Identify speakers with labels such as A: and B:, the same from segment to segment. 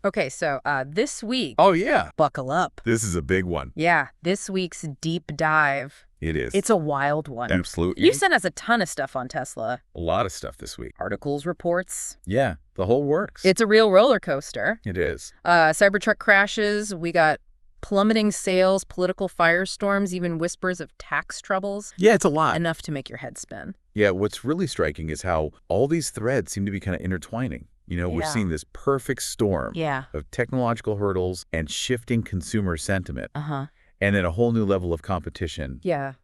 A: Okay, so this week,
B: Oh, yeah.
A: buckle up.
B: This is a big one.
A: Yeah, this week's deep dive.
B: It is.
A: It's a wild one.
B: Absolutely.
A: You sent us a ton of stuff on Tesla.
B: A lot of stuff this week.
A: Articles, reports.
B: Yeah, the whole works.
A: It's a real roller coaster.
B: It is.
A: Cybertruck crashes. We got plummeting sales, political firestorms, even whispers of tax troubles.
B: Yeah, it's a lot.
A: Enough to make your head spin.
B: Yeah, what's really striking is how all these threads seem to be kind of intertwining. You know, we're seeing this perfect storm of technological hurdles and shifting consumer sentiment. And then a whole new level of competition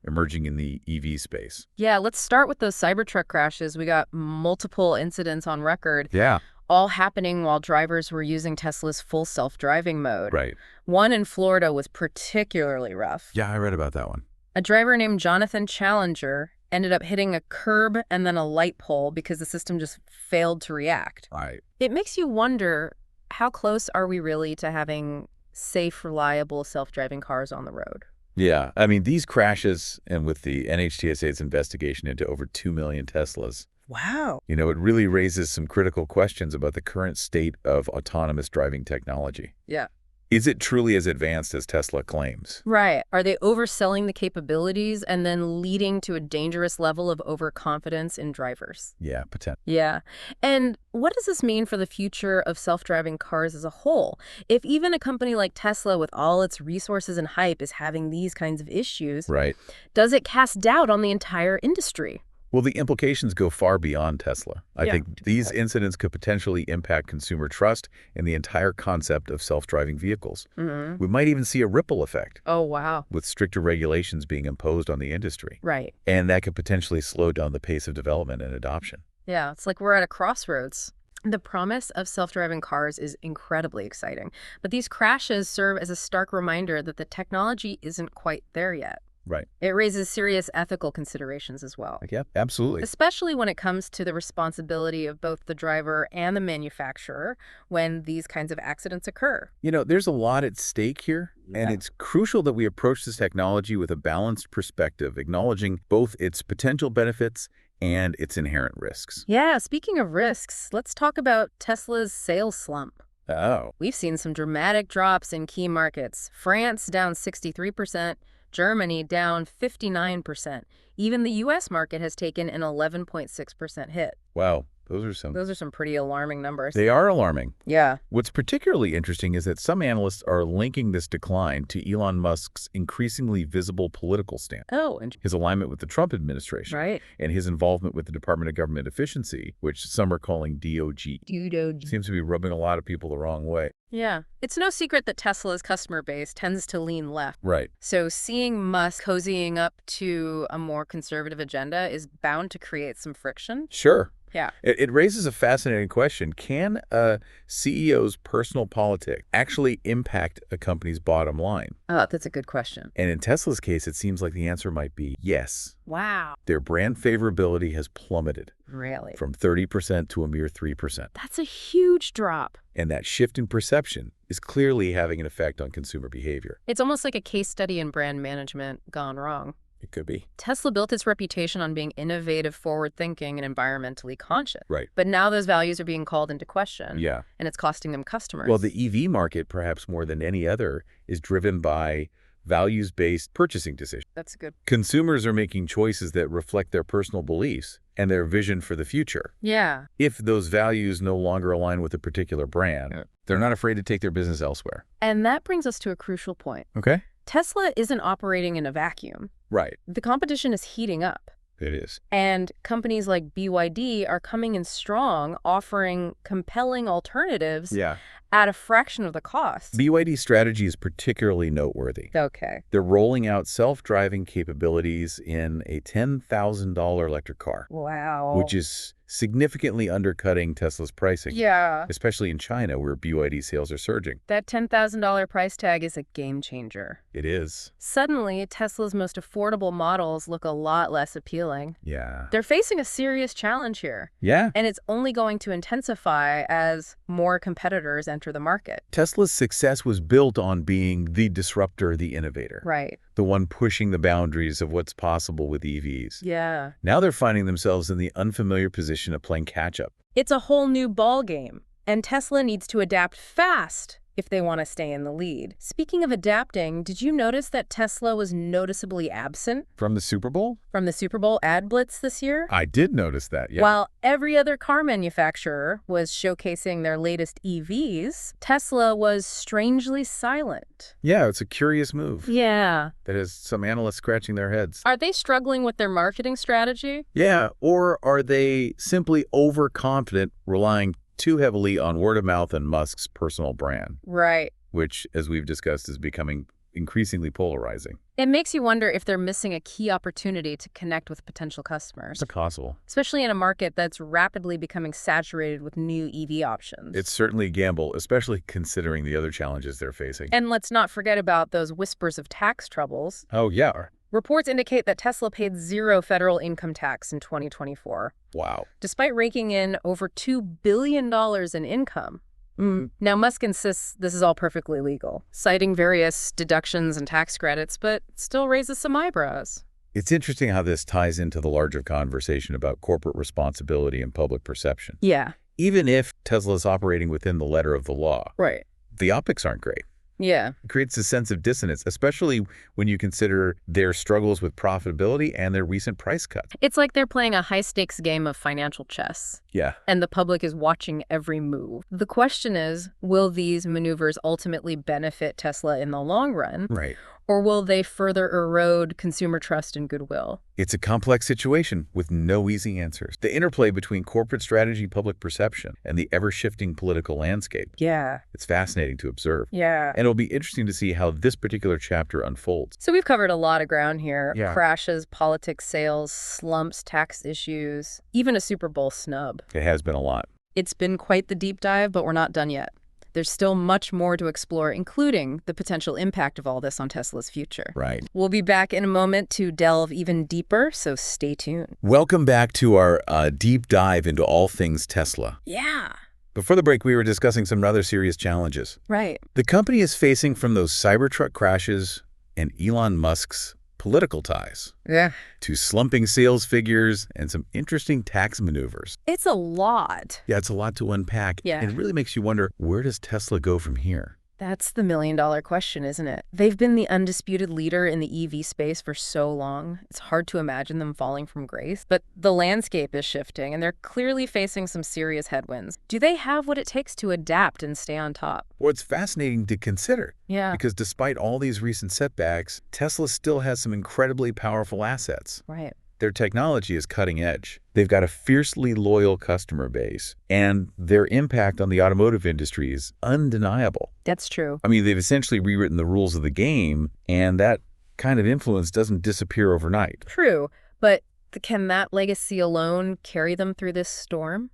B: emerging in the EV space.
A: Yeah, let's start with those Cybertruck crashes. We got multiple incidents on record.
B: Yeah.
A: All happening while drivers were using Tesla's full self-driving mode.
B: Right.
A: One in Florida was particularly rough.
B: Yeah, I read about that one.
A: A driver named Jonathan Challenger ended up hitting a curb and then a light pole because the system just failed to react.
B: Right.
A: It makes you wonder, how close are we really to having safe, reliable, self-driving cars on the road?
B: Yeah, I mean, these crashes, and with the NHTSA's investigation into over 2 million Teslas,
A: wow.
B: you know, it really raises some critical questions about the current state of autonomous driving technology.
A: Yeah.
B: Is it truly as advanced as Tesla claims?
A: Right. Are they overselling the capabilities and then leading to a dangerous level of overconfidence in drivers?
B: Yeah, potentially.
A: Yeah. And what does this mean for the future of self-driving cars as a whole? If even a company like Tesla, with all its resources and hype, is having these kinds of issues,
B: Right.
A: does it cast doubt on the entire industry?
B: Well, the implications go far beyond Tesla. I think these incidents could potentially impact consumer trust in the entire concept of self-driving vehicles. We might even see a ripple effect.
A: Oh, wow.
B: With stricter regulations being imposed on the industry.
A: Right.
B: And that could potentially slow down the pace of development and adoption.
A: Yeah, it's like we're at a crossroads. The promise of self-driving cars is incredibly exciting, but these crashes serve as a stark reminder that the technology isn't quite there yet.
B: Right.
A: It raises serious ethical considerations as well.
B: Yeah, absolutely.
A: Especially when it comes to the responsibility of both the driver and the manufacturer when these kinds of accidents occur.
B: You know, there's a lot at stake here, and it's crucial that we approach this technology with a balanced perspective, acknowledging both its potential benefits and its inherent risks.
A: Yeah, speaking of risks, let's talk about Tesla's sales slump.
B: Oh.
A: We've seen some dramatic drops in key markets. France down 63%. Germany down 59%. Even the U.S. market has taken an 11.6% hit.
B: Wow. Those are some
A: pretty alarming numbers.
B: They are alarming.
A: Yeah.
B: What's particularly interesting is that some analysts are linking this decline to Elon Musk's increasingly visible political stance.
A: Oh,
B: his alignment with the Trump administration.
A: Right.
B: And his involvement with the Department of Government Efficiency, which some are calling DOG. Seems to be rubbing a lot of people the wrong way.
A: Yeah. It's no secret that Tesla's customer base tends to lean left.
B: Right.
A: So seeing Musk cozying up to a more conservative agenda is bound to create some friction.
B: Sure.
A: Yeah.
B: It raises a fascinating question. Can a CEO's personal politics actually impact a company's bottom line?
A: Oh, that's a good question.
B: And in Tesla's case, it seems like the answer might be yes.
A: Wow.
B: Their brand favorability has plummeted.
A: Really?
B: From 30% to a mere 3%.
A: That's a huge drop.
B: And that shift in perception is clearly having an effect on consumer behavior.
A: It's almost like a case study in brand management gone wrong.
B: It could be.
A: Tesla built its reputation on being innovative, forward-thinking, and environmentally conscious.
B: Right.
A: But now those values are being called into question.
B: Yeah.
A: And it's costing them customers.
B: Well, the EV market, perhaps more than any other, is driven by values-based purchasing decisions.
A: That's good.
B: Consumers are making choices that reflect their personal beliefs and their vision for the future.
A: Yeah.
B: If those values no longer align with a particular brand, they're not afraid to take their business elsewhere.
A: And that brings us to a crucial point.
B: Okay.
A: Tesla isn't operating in a vacuum.
B: Right.
A: The competition is heating up.
B: It is.
A: And companies like BYD are coming in strong, offering compelling alternatives at a fraction of the cost.
B: BYD's strategy is particularly noteworthy.
A: Okay.
B: They're rolling out self-driving capabilities in a $10,000 electric car.
A: Wow.
B: Which is significantly undercutting Tesla's pricing.
A: Yeah.
B: Especially in China, where BYD sales are surging.
A: That $10,000 price tag is a game changer.
B: It is.
A: Suddenly, Tesla's most affordable models look a lot less appealing.
B: Yeah.
A: They're facing a serious challenge here.
B: Yeah.
A: And it's only going to intensify as more competitors enter the market.
B: Tesla's success was built on being the disruptor, the innovator.
A: Right.
B: The one pushing the boundaries of what's possible with EVs.
A: Yeah.
B: Now they're finding themselves in the unfamiliar position of playing catch-up.
A: It's a whole new ball game. And Tesla needs to adapt fast if they want to stay in the lead. Speaking of adapting, did you notice that Tesla was noticeably absent
B: From the Super Bowl?
A: from the Super Bowl ad blitz this year?
B: I did notice that, yeah.
A: While every other car manufacturer was showcasing their latest EVs, Tesla was strangely silent.
B: Yeah, it's a curious move.
A: Yeah.
B: That has some analysts scratching their heads.
A: Are they struggling with their marketing strategy?
B: Yeah, or are they simply overconfident, relying too heavily on word of mouth and Musk's personal brand?
A: Right.
B: Which, as we've discussed, is becoming increasingly polarizing.
A: It makes you wonder if they're missing a key opportunity to connect with potential customers.
B: It's possible.
A: Especially in a market that's rapidly becoming saturated with new EV options.
B: It's certainly a gamble, especially considering the other challenges they're facing.
A: And let's not forget about those whispers of tax troubles.
B: Oh, yeah.
A: Reports indicate that Tesla paid zero federal income tax in 2024.
B: Wow.
A: Despite raking in over $2 billion in income. Now, Musk insists this is all perfectly legal, citing various deductions and tax credits, but still raises some eyebrows.
B: It's interesting how this ties into the larger conversation about corporate responsibility and public perception.
A: Yeah.
B: Even if Tesla's operating within the letter of the law,
A: Right.
B: the optics aren't great.
A: Yeah.
B: It creates a sense of dissonance, especially when you consider their struggles with profitability and their recent price cuts.
A: It's like they're playing a high-stakes game of financial chess.
B: Yeah.
A: And the public is watching every move. The question is, will these maneuvers ultimately benefit Tesla in the long run?
B: Right.
A: Or will they further erode consumer trust and goodwill?
B: It's a complex situation with no easy answers. The interplay between corporate strategy, public perception, and the ever-shifting political landscape.
A: Yeah.
B: It's fascinating to observe.
A: Yeah.
B: And it'll be interesting to see how this particular chapter unfolds.
A: So we've covered a lot of ground here.
B: Yeah.
A: Crashes, politics, sales, slumps, tax issues, even a Super Bowl snub.
B: It has been a lot.
A: It's been quite the deep dive, but we're not done yet. There's still much more to explore, including the potential impact of all this on Tesla's future.
B: Right.
A: We'll be back in a moment to delve even deeper, so stay tuned.
B: Welcome back to our deep dive into all things Tesla.
A: Yeah.
B: Before the break, we were discussing some rather serious challenges
A: Right.
B: the company is facing from those Cybertruck crashes and Elon Musk's political ties
A: Yeah.
B: to slumping sales figures and some interesting tax maneuvers.
A: It's a lot.
B: Yeah, it's a lot to unpack.
A: Yeah.
B: And it really makes you wonder, where does Tesla go from here?
A: That's the million-dollar question, isn't it? They've been the undisputed leader in the EV space for so long. It's hard to imagine them falling from grace. But the landscape is shifting, and they're clearly facing some serious headwinds. Do they have what it takes to adapt and stay on top?
B: Well, it's fascinating to consider.
A: Yeah.
B: Because despite all these recent setbacks, Tesla still has some incredibly powerful assets.
A: Right.
B: Their technology is cutting edge. They've got a fiercely loyal customer base, and their impact on the automotive industry is undeniable.
A: That's true.
B: I mean, they've essentially rewritten the rules of the game, and that kind of influence doesn't disappear overnight.
A: True. But can that legacy alone carry them through this storm?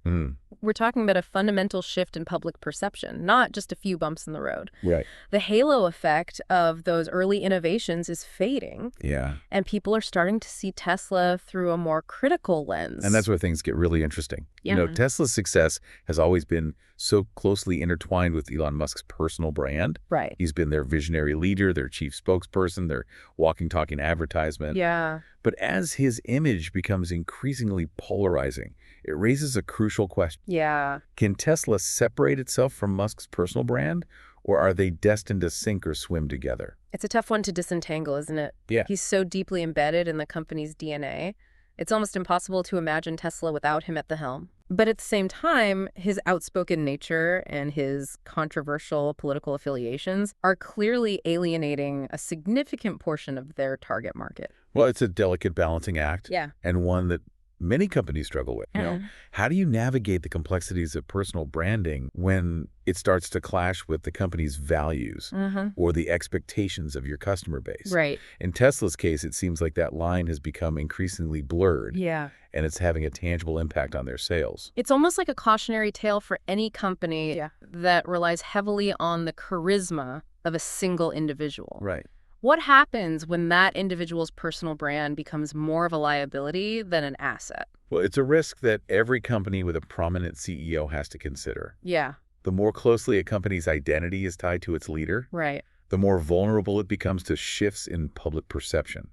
A: We're talking about a fundamental shift in public perception, not just a few bumps in the road.
B: Right.
A: The halo effect of those early innovations is fading.
B: Yeah.
A: And people are starting to see Tesla through a more critical lens.
B: And that's where things get really interesting.
A: Yeah.
B: You know, Tesla's success has always been so closely intertwined with Elon Musk's personal brand.
A: Right.
B: He's been their visionary leader, their chief spokesperson, their walking, talking advertisement.
A: Yeah.
B: But as his image becomes increasingly polarizing, it raises a crucial question.
A: Yeah.
B: Can Tesla separate itself from Musk's personal brand, or are they destined to sink or swim together?
A: It's a tough one to disentangle, isn't it?
B: Yeah.
A: He's so deeply embedded in the company's DNA. It's almost impossible to imagine Tesla without him at the helm. But at the same time, his outspoken nature and his controversial political affiliations are clearly alienating a significant portion of their target market.
B: Well, it's a delicate balancing act.
A: Yeah.
B: And one that many companies struggle with. You know, how do you navigate the complexities of personal branding when it starts to clash with the company's values or the expectations of your customer base?
A: Right.
B: In Tesla's case, it seems like that line has become increasingly blurred.
A: Yeah.
B: And it's having a tangible impact on their sales.
A: It's almost like a cautionary tale for any company that relies heavily on the charisma of a single individual.
B: Right.
A: What happens when that individual's personal brand becomes more of a liability than an asset?
B: Well, it's a risk that every company with a prominent CEO has to consider.
A: Yeah.
B: The more closely a company's identity is tied to its leader,
A: Right.
B: the more vulnerable it becomes to shifts in public perception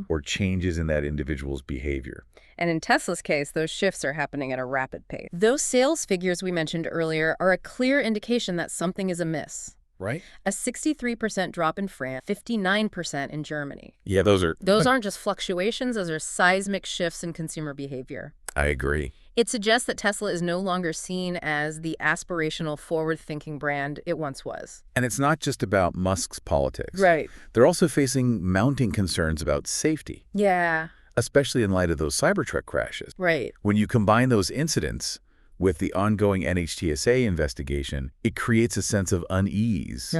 B: or changes in that individual's behavior.
A: And in Tesla's case, those shifts are happening at a rapid pace. Those sales figures we mentioned earlier are a clear indication that something is amiss.
B: Right.
A: A 63% drop in France, 59% in Germany.
B: Yeah,
A: Those aren't just fluctuations, those are seismic shifts in consumer behavior.
B: I agree.
A: It suggests that Tesla is no longer seen as the aspirational, forward-thinking brand it once was.
B: And it's not just about Musk's politics.
A: Right.
B: They're also facing mounting concerns about safety.
A: Yeah.
B: Especially in light of those Cybertruck crashes.
A: Right.
B: When you combine those incidents with the ongoing NHTSA investigation, it creates a sense of unease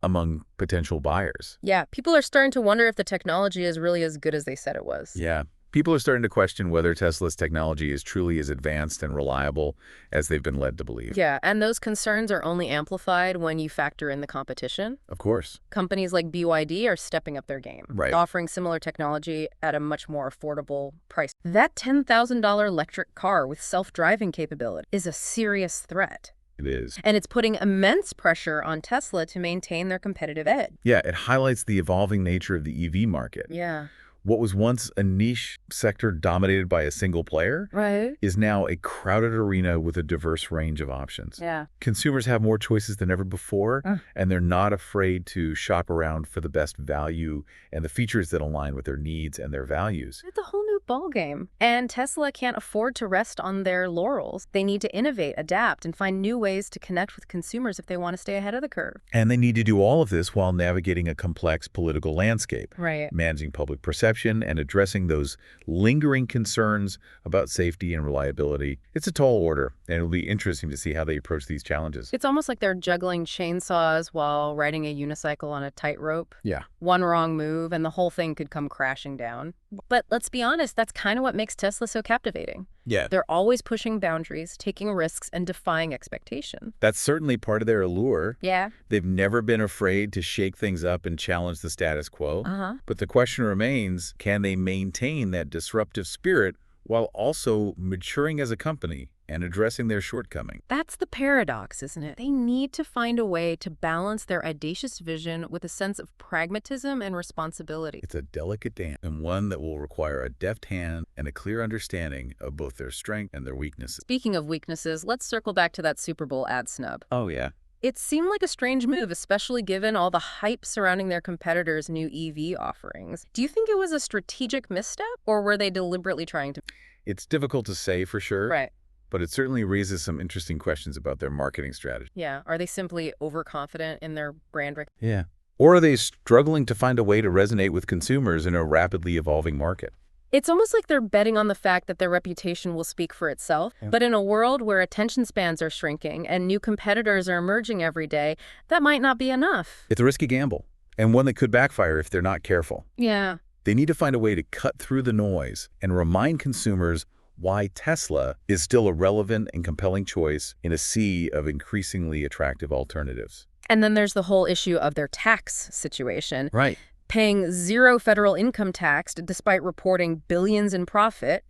B: among potential buyers.
A: Yeah, people are starting to wonder if the technology is really as good as they said it was.
B: Yeah. People are starting to question whether Tesla's technology is truly as advanced and reliable as they've been led to believe.
A: Yeah, and those concerns are only amplified when you factor in the competition.
B: Of course.
A: Companies like BYD are stepping up their game, offering similar technology at a much more affordable price. That $10,000 electric car with self-driving capability is a serious threat.
B: It is.
A: And it's putting immense pressure on Tesla to maintain their competitive edge.
B: Yeah, it highlights the evolving nature of the EV market.
A: Yeah.
B: What was once a niche sector dominated by a single player is now a crowded arena with a diverse range of options.
A: Yeah.
B: Consumers have more choices than ever before, and they're not afraid to shop around for the best value and the features that align with their needs and their values.
A: It's a whole new ballgame. And Tesla can't afford to rest on their laurels. They need to innovate, adapt, and find new ways to connect with consumers if they want to stay ahead of the curve.
B: And they need to do all of this while navigating a complex political landscape, managing public perception, and addressing those lingering concerns about safety and reliability. It's a tall order, and it'll be interesting to see how they approach these challenges.
A: It's almost like they're juggling chainsaws while riding a unicycle on a tightrope.
B: Yeah.
A: One wrong move, and the whole thing could come crashing down. But let's be honest, that's kind of what makes Tesla so captivating.
B: Yeah.
A: They're always pushing boundaries, taking risks, and defying expectation.
B: That's certainly part of their allure.
A: Yeah.
B: They've never been afraid to shake things up and challenge the status quo. But the question remains, can they maintain that disruptive spirit while also maturing as a company and addressing their shortcomings?
A: That's the paradox, isn't it? They need to find a way to balance their audacious vision with a sense of pragmatism and responsibility.
B: It's a delicate dance, and one that will require a deft hand and a clear understanding of both their strengths and their weaknesses.
A: Speaking of weaknesses, let's circle back to that Super Bowl ad snub.
B: Oh, yeah.
A: It seemed like a strange move, especially given all the hype surrounding their competitors' new EV offerings. Do you think it was a strategic misstep, or were they deliberately trying to...
B: It's difficult to say for sure.
A: Right.
B: But it certainly raises some interesting questions about their marketing strategy.
A: Yeah. Are they simply overconfident in their brand?
B: Yeah. Or are they struggling to find a way to resonate with consumers in a rapidly evolving market?
A: It's almost like they're betting on the fact that their reputation will speak for itself. Yeah. But in a world where attention spans are shrinking and new competitors are emerging every day, that might not be enough.
B: It's a risky gamble, and one that could backfire if they're not careful.
A: Yeah.
B: They need to find a way to cut through the noise and remind consumers why Tesla is still a relevant and compelling choice in a sea of increasingly attractive alternatives.
A: And then there's the whole issue of their tax situation.
B: Right.
A: Paying zero federal income tax despite reporting billions in profit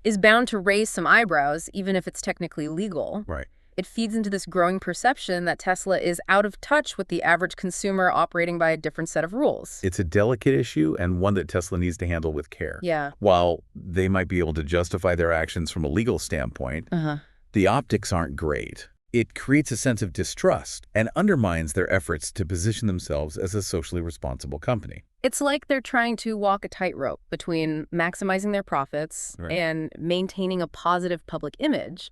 A: is bound to raise some eyebrows, even if it's technically legal.
B: Right.
A: It feeds into this growing perception that Tesla is out of touch with the average consumer operating by a different set of rules.
B: It's a delicate issue and one that Tesla needs to handle with care.
A: Yeah.
B: While they might be able to justify their actions from a legal standpoint, the optics aren't great. It creates a sense of distrust and undermines their efforts to position themselves as a socially responsible company.
A: It's like they're trying to walk a tightrope between maximizing their profits and maintaining a positive public image.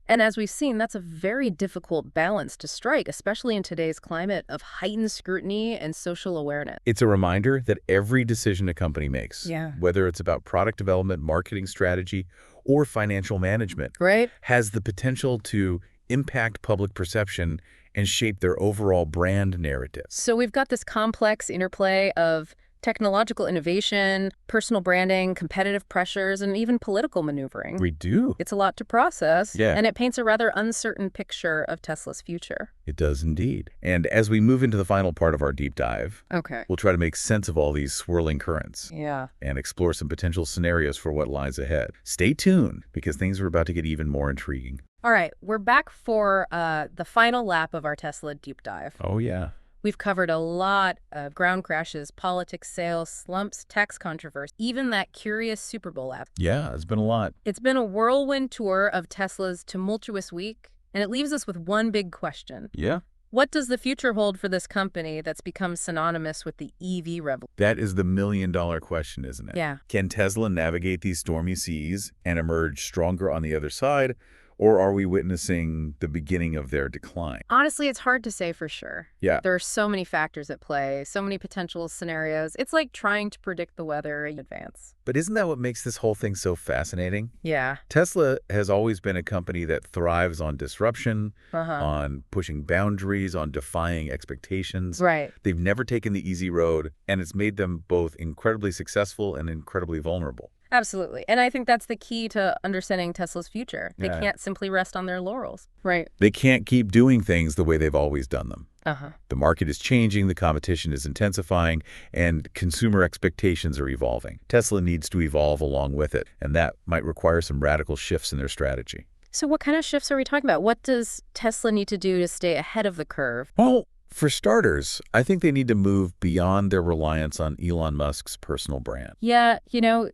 A: And as we've seen, that's a very difficult balance to strike, especially in today's climate of heightened scrutiny and social awareness.
B: It's a reminder that every decision a company makes, whether it's about product development, marketing strategy, or financial management, has the potential to impact public perception and shape their overall brand narrative.
A: So we've got this complex interplay of technological innovation, personal branding, competitive pressures, and even political maneuvering.
B: We do.
A: It's a lot to process, and it paints a rather uncertain picture of Tesla's future.
B: It does indeed. And as we move into the final part of our deep dive, we'll try to make sense of all these swirling currents and explore some potential scenarios for what lies ahead. Stay tuned, because things are about to get even more intriguing.
A: All right, we're back for the final lap of our Tesla deep dive.
B: Oh, yeah.
A: We've covered a lot of ground crashes, politics, sales, slumps, tax controversy, even that curious Super Bowl app.
B: Yeah, it's been a lot.
A: It's been a whirlwind tour of Tesla's tumultuous week, and it leaves us with one big question.
B: Yeah.
A: What does the future hold for this company that's become synonymous with the EV revolution?
B: That is the million-dollar question, isn't it?
A: Yeah.
B: Can Tesla navigate these stormy seas and emerge stronger on the other side, or are we witnessing the beginning of their decline?
A: Honestly, it's hard to say for sure.
B: Yeah.
A: There are so many factors at play, so many potential scenarios. It's like trying to predict the weather in advance.
B: But isn't that what makes this whole thing so fascinating?
A: Yeah.
B: Tesla has always been a company that thrives on disruption, on pushing boundaries, on defying expectations.
A: Right.
B: They've never taken the easy road, and it's made them both incredibly successful and incredibly vulnerable.
A: Absolutely. And I think that's the key to understanding Tesla's future. They can't simply rest on their laurels. Right.
B: They can't keep doing things the way they've always done them.
A: Uh-huh.
B: The market is changing, the competition is intensifying, and consumer expectations are evolving. Tesla needs to evolve along with it, and that might require some radical shifts in their strategy.
A: So what kind of shifts are we talking about? What does Tesla need to do to stay ahead of the curve?
B: Well, for starters, I think they need to move beyond their reliance on Elon Musk's personal brand.
A: Yeah,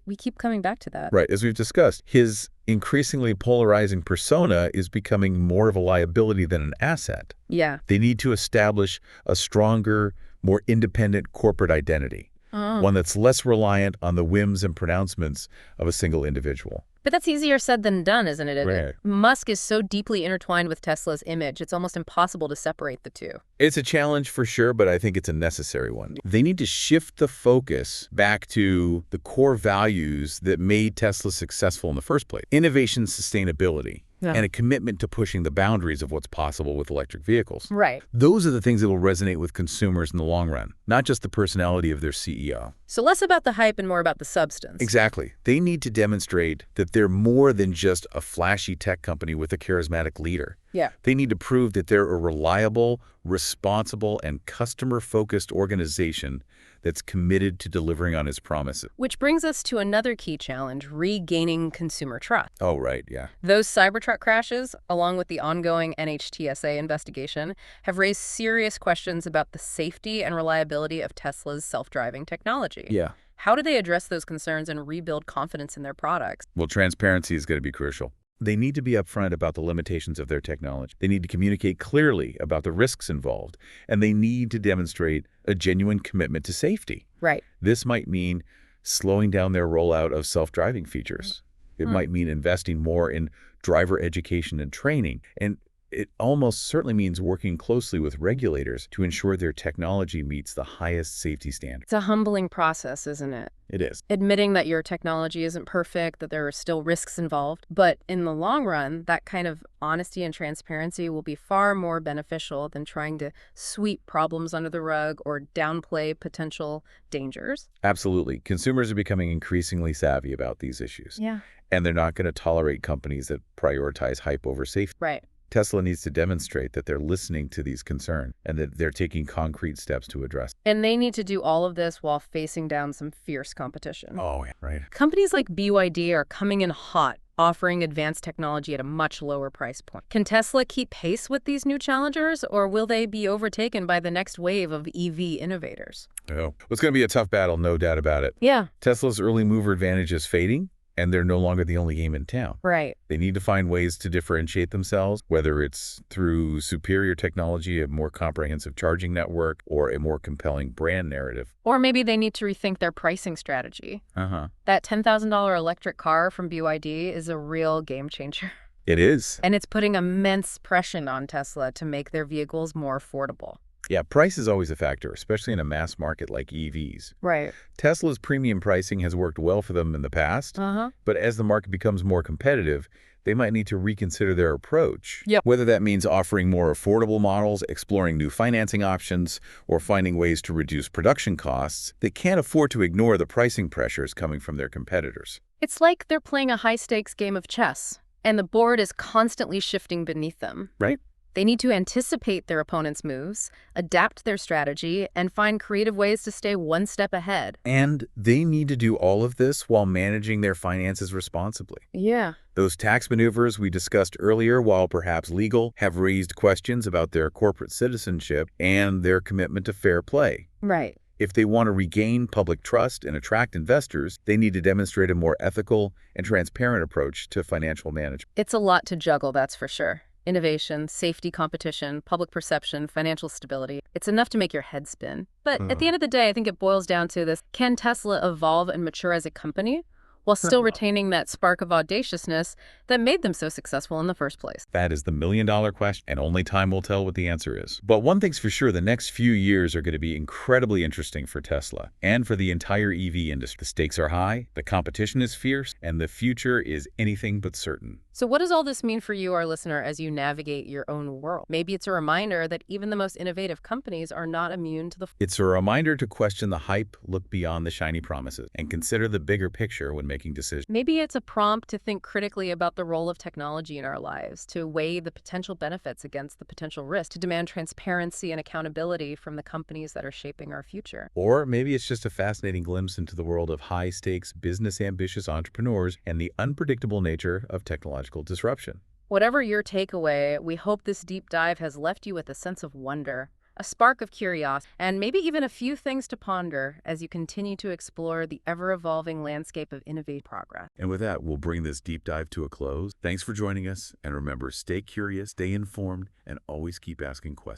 A: we keep coming back to that.
B: Right. As we've discussed, his increasingly polarizing persona is becoming more of a liability than an asset.
A: Yeah.
B: They need to establish a stronger, more independent corporate identity, one that's less reliant on the whims and pronouncements of a single individual.
A: But that's easier said than done, isn't it?
B: Right.
A: Musk is so deeply intertwined with Tesla's image, it's almost impossible to separate the two.
B: It's a challenge for sure, but I think it's a necessary one. They need to shift the focus back to the core values that made Tesla successful in the first place. Innovation, sustainability, and a commitment to pushing the boundaries of what's possible with electric vehicles.
A: Right.
B: Those are the things that will resonate with consumers in the long run, not just the personality of their CEO.
A: So less about the hype and more about the substance.
B: Exactly. They need to demonstrate that they're more than just a flashy tech company with a charismatic leader.
A: Yeah.
B: They need to prove that they're a reliable, responsible, and customer-focused organization that's committed to delivering on its promises.
A: Which brings us to another key challenge, regaining consumer trust.
B: Oh, right, yeah.
A: Those Cybertruck crashes, along with the ongoing TSLA investigation, have raised serious questions about the safety and reliability of Tesla's self-driving technology.
B: Yeah.
A: How do they address those concerns and rebuild confidence in their products?
B: Well, transparency is going to be crucial. They need to be upfront about the limitations of their technology. They need to communicate clearly about the risks involved, and they need to demonstrate a genuine commitment to safety.
A: Right.
B: This might mean slowing down their rollout of self-driving features. It might mean investing more in driver education and training, and it almost certainly means working closely with regulators to ensure their technology meets the highest safety standards.
A: It's a humbling process, isn't it?
B: It is.
A: Admitting that your technology isn't perfect, that there are still risks involved. But in the long run, that kind of honesty and transparency will be far more beneficial than trying to sweep problems under the rug or downplay potential dangers.
B: Absolutely. Consumers are becoming increasingly savvy about these issues.
A: Yeah.
B: And they're not going to tolerate companies that prioritize hype over safety.
A: Right.
B: Tesla needs to demonstrate that they're listening to these concerns and that they're taking concrete steps to address.
A: And they need to do all of this while facing down some fierce competition.
B: Oh, yeah, right.
A: Companies like BYD are coming in hot, offering advanced technology at a much lower price point. Can Tesla keep pace with these new challengers, or will they be overtaken by the next wave of EV innovators?
B: Oh, it's going to be a tough battle, no doubt about it.
A: Yeah.
B: Tesla's early mover advantage is fading, and they're no longer the only game in town.
A: Right.
B: They need to find ways to differentiate themselves, whether it's through superior technology, a more comprehensive charging network, or a more compelling brand narrative.
A: Or maybe they need to rethink their pricing strategy. That $10,000 electric car from BYD is a real game changer.
B: It is.
A: And it's putting immense pressure on Tesla to make their vehicles more affordable.
B: Yeah, price is always a factor, especially in a mass market like EVs.
A: Right.
B: Tesla's premium pricing has worked well for them in the past, but as the market becomes more competitive, they might need to reconsider their approach.
A: Yep.
B: Whether that means offering more affordable models, exploring new financing options, or finding ways to reduce production costs, they can't afford to ignore the pricing pressures coming from their competitors.
A: It's like they're playing a high-stakes game of chess, and the board is constantly shifting beneath them.
B: Right.
A: They need to anticipate their opponents' moves, adapt their strategy, and find creative ways to stay one step ahead.
B: And they need to do all of this while managing their finances responsibly.
A: Yeah.
B: Those tax maneuvers we discussed earlier, while perhaps legal, have raised questions about their corporate citizenship and their commitment to fair play.
A: Right.
B: If they want to regain public trust and attract investors, they need to demonstrate a more ethical and transparent approach to financial management.
A: It's a lot to juggle, that's for sure. Innovation, safety, competition, public perception, financial stability. It's enough to make your head spin. But at the end of the day, I think it boils down to this: can Tesla evolve and mature as a company while still retaining that spark of audaciousness that made them so successful in the first place?
B: That is the million-dollar question, and only time will tell what the answer is. But one thing's for sure, the next few years are going to be incredibly interesting for Tesla and for the entire EV industry. The stakes are high, the competition is fierce, and the future is anything but certain.
A: So what does all this mean for you, our listener, as you navigate your own world? Maybe it's a reminder that even the most innovative companies are not immune to the...
B: It's a reminder to question the hype, look beyond the shiny promises, and consider the bigger picture when making decisions.
A: Maybe it's a prompt to think critically about the role of technology in our lives, to weigh the potential benefits against the potential risk, to demand transparency and accountability from the companies that are shaping our future.
B: Or maybe it's just a fascinating glimpse into the world of high-stakes, business-ambitious entrepreneurs and the unpredictable nature of technological disruption.
A: Whatever your takeaway, we hope this deep dive has left you with a sense of wonder, a spark of curiosity, and maybe even a few things to ponder as you continue to explore the ever-evolving landscape of innovative progress.
B: And with that, we'll bring this deep dive to a close. Thanks for joining us, and remember, stay curious, stay informed, and always keep asking questions.